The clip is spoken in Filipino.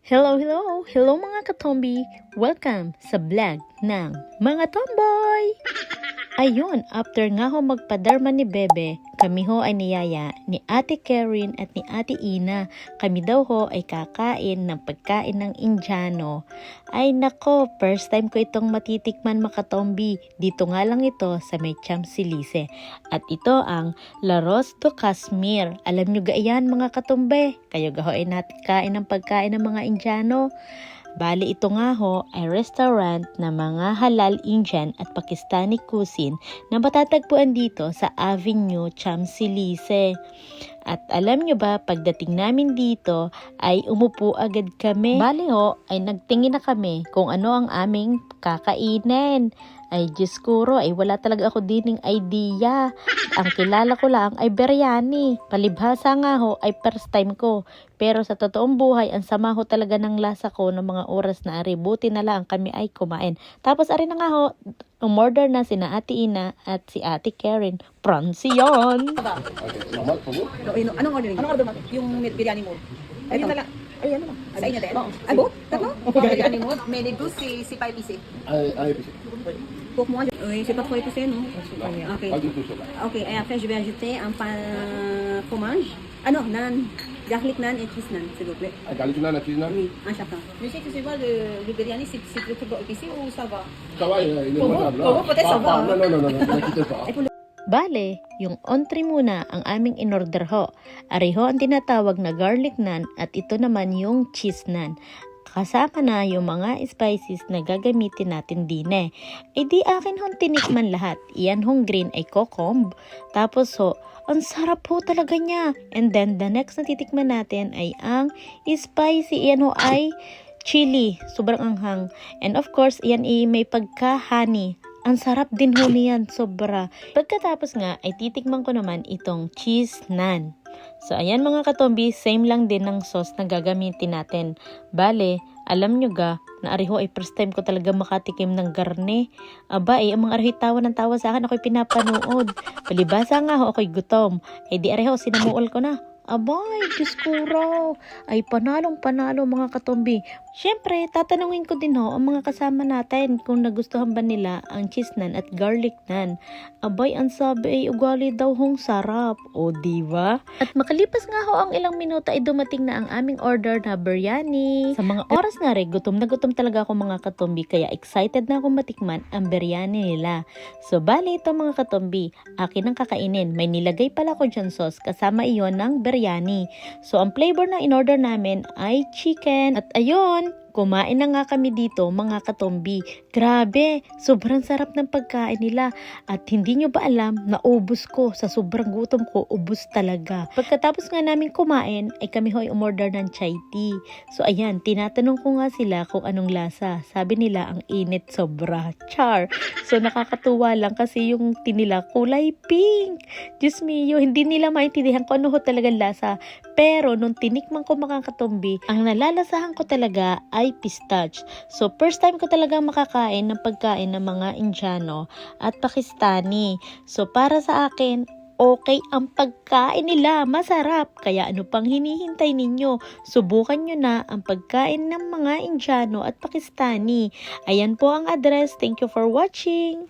Hello mga katombi! Welcome sa vlog ng mga tomboy! Ayun, after nga ho magpadarma ni Bebe, kami ho ay niyaya ni Ate Karen at ni Ate Ina. Kami daw ho ay kakain ng pagkain ng Indiano. Ay nako, first time ko itong matitikman mga katombi. Dito nga lang ito sa may Champs-Élysées. At ito ang L'Arroz de Kashmir. Alam nyo gaayan mga katombe, kayo gaho ay natikain ng pagkain ng mga Indiano. Bali ito nga ho ay restaurant na mga halal Indian at Pakistani cuisine na matatagpuan dito sa Avenue Champs-Élysées. At alam nyo ba, pagdating namin dito ay umupo agad kami. Bali ho ay nagtingin na kami kung ano ang aming kakainin. Ay Diyos kuro, ay wala talaga ako dining idea. Ang kilala ko lang ay biryani. Palibhasa nga ho ay first time ko. Pero sa totoong buhay, ang sama ho talaga ng lasa ko ng mga oras na ari. Buti na lang kami ay kumain. Tapos ari na nga ho, umorder na sina Ate Ina at si Ate Karen. Pransiyon! Anong order niyo? Anong order mo? Yung biryani mo. Ayun na lang. Ay, ano? Sa inyo din? Ay, bo? Tatlo? Biryani mo. Mais les douze, c'est pas épicé. Épicé. Pour moi, oui, c'est pas trop épicé, non? Ok. Pas du tout cela. Ok, et après, je vais ajouter un pain fromage. Ah non, nan. Garlic nan et cheese nan, s'il vous plaît. Garlic naan, cheese naan. Oui, un chacun. Monsieur, excusez-moi, le biryani, c'est trop épicé ou ça va? Ça va, il est Pour vous, mangeable. pour vous, peut-être ça va, Non, ne t'inquiète pas. Et pour le Bale, yung entree muna ang aming inorder ho. Ari ho ang tinatawag na garlic naan at ito naman yung cheese naan. Kasama na yung mga spices na gagamitin natin din eh. E di akin hong tinikman lahat. Iyan hong green ay kokomb. Tapos ho, ang sarap ho talaga niya. And then the next na titikman natin ay ang spicy. Iyan ho ay chili. Sobrang anghang. And of course, iyan ay may pagka-honey. Ang sarap din ho niyan, sobra. Pagkatapos nga ay titikman ko naman itong cheese naan. So ayan mga katombi, same lang din ng sauce na gagamitin natin. Bale, alam nyo ga, na ariho ay first time ko talaga makatikim ng garne. Aba ang mga ariho tawa ng tawa sa akin, ako'y pinapanood. Palibasa nga ho, ako'y gutom. Ay di ariho, sinamuol ko na. Abay, Diyos ko raw. Ay panalong panalo mga katombi. Siyempre, tatanungin ko din ho ang mga kasama natin kung nagustuhan ba nila ang cheese naan at garlic naan. Abay, ang sabi ay ugali daw hong sarap. O diba? At makalipas nga ho ang ilang minuto ay dumating na ang aming order na biryani. Sa mga oras na rin, gutom na gutom talaga ako mga katombi. Kaya excited na ako matikman ang biryani nila. So, bali ito mga katombi. Akin ang kakainin. May nilagay pala ko dyan sauce. Kasama iyon ng biryani. So, ang flavor na in-order namin ay chicken. At ayun, kumain na nga kami dito mga katombi. Grabe, sobrang sarap ng pagkain nila. At hindi nyo ba alam, naubos ko. Sa sobrang gutom ko, ubos talaga. Pagkatapos nga namin kumain, ay kami ho'y umorder ng chai tea. So ayan, tinatanong ko nga sila kung anong lasa. Sabi nila, ang init sobra. Char! So nakakatuwa lang kasi yung tea nila kulay pink. Diyos mio, hindi nila maintindihan kung ano ho talagang lasa. Pero nung tinikman ko mga katombi, ang nalalasahan ko talaga ay pistache. So first time ko talaga makakain ng pagkain ng mga Indiano at Pakistani. So para sa akin, okay ang pagkain nila, masarap. Kaya ano pang hinihintay ninyo? Subukan nyo na ang pagkain ng mga Indiano at Pakistani. Ayan po ang address. Thank you for watching.